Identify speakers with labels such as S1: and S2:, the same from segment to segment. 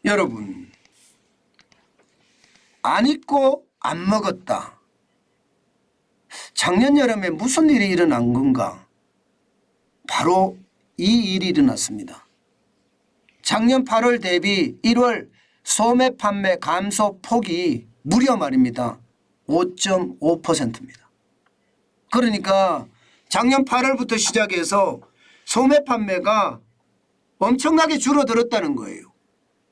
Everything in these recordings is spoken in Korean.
S1: 여러분, 안 입고 안 먹었다. 작년 여름에 무슨 일이 일어난 건가? 바로 이 일이 일어났습니다. 작년 8월 대비 1월 소매 판매 감소 폭이 무려 말입니다. 5.5%입니다. 그러니까 작년 8월부터 시작해서 소매 판매가 엄청나게 줄어들었다는 거예요.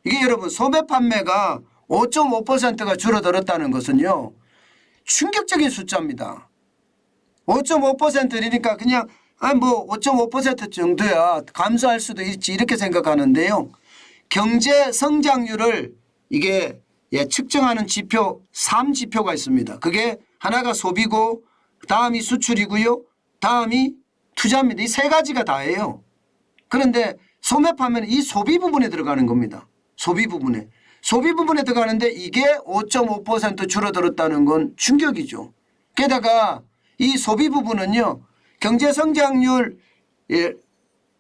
S1: 이게 여러분 소매 판매가 5.5%가 줄어들었다는 것은요. 충격적인 숫자입니다. 5.5%니까 그냥 뭐 5.5% 정도야 감소할 수도 있지 이렇게 생각하는데요. 경제 성장률을 이게 측정하는 지표 3지표가 있습니다. 그게 하나가 소비고 다음이 수출이고요. 다음이 투자입니다. 이 세 가지가 다예요. 그런데 소매 판매는 이 소비 부분에 들어가는 겁니다. 소비 부분에 들어가는데 이게 5.5% 줄어들었다는 건 충격이죠. 게다가 이 소비 부분은요. 경제 성장률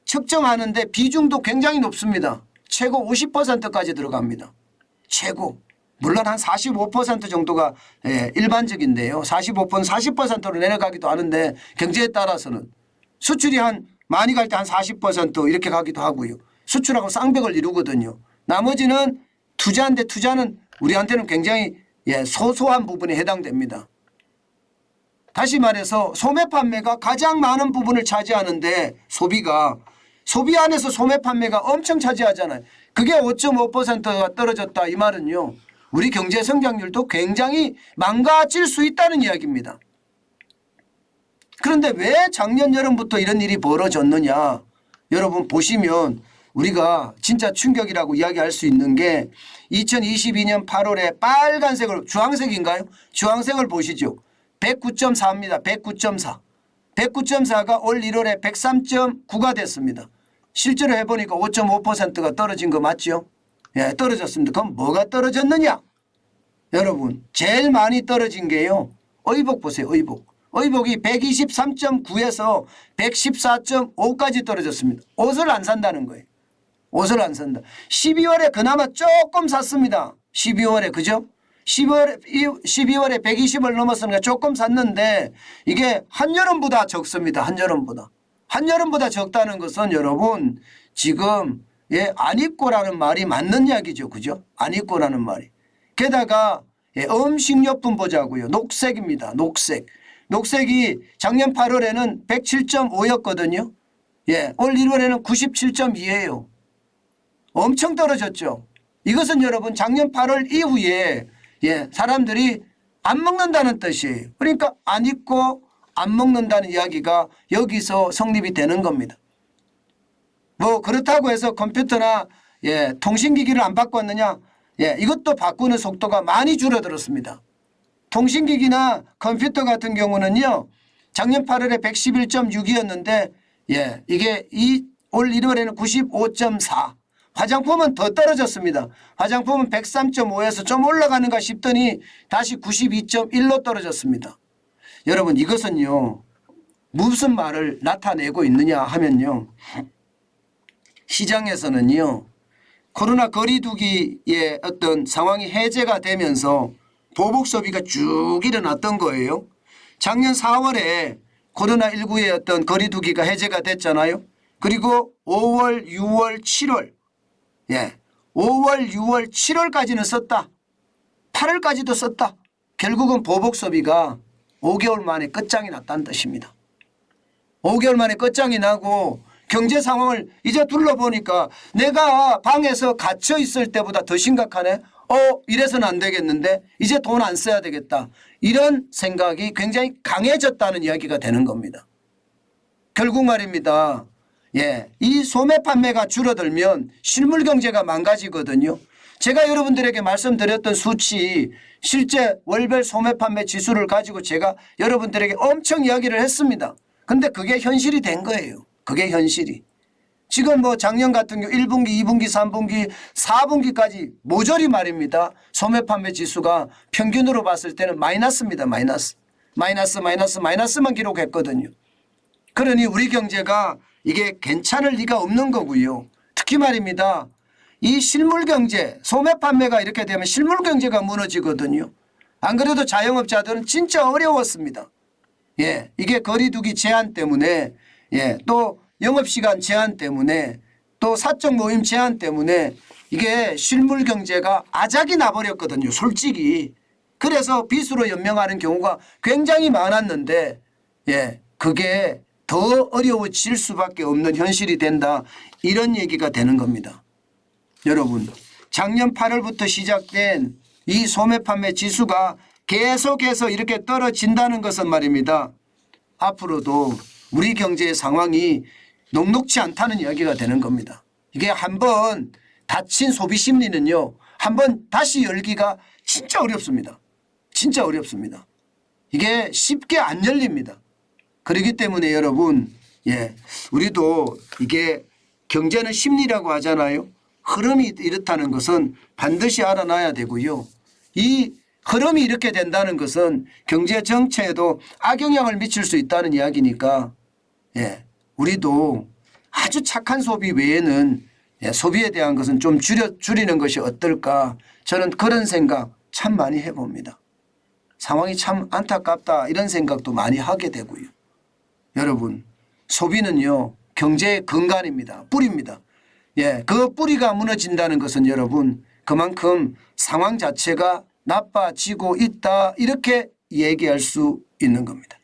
S1: 측정하는데 비중도 굉장히 높습니다. 최고 50%까지 들어갑니다. 최고. 물론 한 45% 정도가 일반적인데요. 45%, 40%로 내려가기도 하는데 경제에 따라서는 수출이 한 많이 갈 때 한 40% 이렇게 가기도 하고요. 수출하고 쌍벽을 이루거든요. 나머지는 투자인데 투자는 우리한테는 굉장히 소소한 부분에 해당됩니다. 다시 말해서 소매 판매가 가장 많은 부분을 차지하는데 소비 안에서 소매 판매가 엄청 차지하잖아요. 그게 5.5%가 떨어졌다 이 말은요. 우리 경제 성장률도 굉장히 망가질 수 있다는 이야기입니다. 그런데 왜 작년 여름부터 이런 일이 벌어졌느냐. 여러분 보시면 우리가 진짜 충격이라고 이야기할 수 있는 게 2022년 8월에 빨간색을 주황색인가요? 주황색을 보시죠. 109.4입니다. 109.4. 109.4가 올 1월에 103.9가 됐습니다. 실제로 해보니까 5.5%가 떨어진 거 맞죠? 예, 떨어졌습니다. 그럼 뭐가 떨어졌느냐? 여러분 제일 많이 떨어진 게요. 의복 보세요. 의복이 123.9에서 114.5까지 떨어졌습니다. 옷을 안 산다는 거예요. 옷을 안 산다. 12월에 그나마 조금 샀습니다. 12월에 그죠? 12월에 120을 넘었으니까 조금 샀는데 이게 한여름보다 적습니다. 한여름보다 적다는 것은 여러분 지금 안 입고라는 말이 맞는 이야기죠. 그죠? 안 입고라는 말이. 게다가 음식료품 보자고요. 녹색입니다. 녹색이 작년 8월에는 107.5였거든요. 올 1월에는 97.2예요. 엄청 떨어졌죠. 이것은 여러분 작년 8월 이후에 사람들이 안 먹는다는 뜻이에요. 그러니까 안 입고 안 먹는다는 이야기가 여기서 성립이 되는 겁니다. 뭐 그렇다고 해서 컴퓨터나 통신기기를 안 바꿨느냐? 이것도 바꾸는 속도가 많이 줄어들었습니다. 통신기기나 컴퓨터 같은 경우는요. 작년 8월에 111.6이었는데 이게 올 1월에는 95.4. 화장품은 더 떨어졌습니다. 화장품은 103.5에서 좀 올라가는가 싶더니 다시 92.1로 떨어졌습니다. 여러분 이것은요. 무슨 말을 나타내고 있느냐 하면요. 시장에서는요. 코로나 거리두기의 어떤 상황이 해제가 되면서 보복 소비가 쭉 일어났던 거예요. 작년 4월에 코로나19의 어떤 거리두기가 해제가 됐잖아요. 그리고 5월, 6월, 7월 5월, 6월, 7월까지는 썼다. 8월까지도 썼다. 결국은 보복 소비가 5개월 만에 끝장이 났다는 뜻입니다. 5개월 만에 끝장이 나고 경제 상황을 이제 둘러보니까 내가 방에서 갇혀 있을 때보다 더 심각하네. 이래서는 안 되겠는데 이제 돈 안 써야 되겠다. 이런 생각이 굉장히 강해졌다는 이야기가 되는 겁니다. 결국 말입니다. 이 소매 판매가 줄어들면 실물 경제가 망가지거든요. 제가 여러분들에게 말씀드렸던 수치 실제 월별 소매 판매 지수를 가지고 제가 여러분들에게 엄청 이야기를 했습니다. 근데 그게 현실이 된 거예요. 그게 현실이. 지금 뭐 작년 같은 경우 1분기, 2분기, 3분기, 4분기까지 모조리 말입니다. 소매 판매 지수가 평균으로 봤을 때는 마이너스입니다. 마이너스만 기록했거든요. 그러니 우리 경제가 이게 괜찮을 리가 없는 거고요. 특히 말입니다. 이 실물 경제, 소매 판매가 이렇게 되면 실물 경제가 무너지거든요. 안 그래도 자영업자들은 진짜 어려웠습니다. 예, 이게 거리두기 제한 때문에, 예, 또 영업시간 제한 때문에, 또 사적 모임 제한 때문에 이게 실물 경제가 아작이 나버렸거든요. 솔직히. 그래서 빚으로 연명하는 경우가 굉장히 많았는데, 예, 그게 더 어려워질 수밖에 없는 현실이 된다. 이런 얘기가 되는 겁니다. 여러분, 작년 8월부터 시작된 이 소매 판매 지수가 계속해서 이렇게 떨어진다는 것은 말입니다. 앞으로도 우리 경제의 상황이 녹록지 않다는 이야기가 되는 겁니다. 이게 한번 닫힌 소비 심리는요, 한번 다시 열기가 진짜 어렵습니다. 진짜 어렵습니다. 이게 쉽게 안 열립니다. 그렇기 때문에 여러분, 예, 우리도 이게 경제는 심리라고 하잖아요. 흐름이 이렇다는 것은 반드시 알아놔야 되고요. 이 흐름이 이렇게 된다는 것은 경제 정체에도 악영향을 미칠 수 있다는 이야기니까, 예, 우리도 아주 착한 소비 외에는, 예, 소비에 대한 것은 좀 줄이는 것이 어떨까, 저는 그런 생각 참 많이 해봅니다. 상황이 참 안타깝다 이런 생각도 많이 하게 되고요. 여러분, 소비는요 경제의 근간입니다. 뿌리입니다. 예, 그 뿌리가 무너진다는 것은 여러분 그만큼 상황 자체가 나빠지고 있다 이렇게 얘기할 수 있는 겁니다.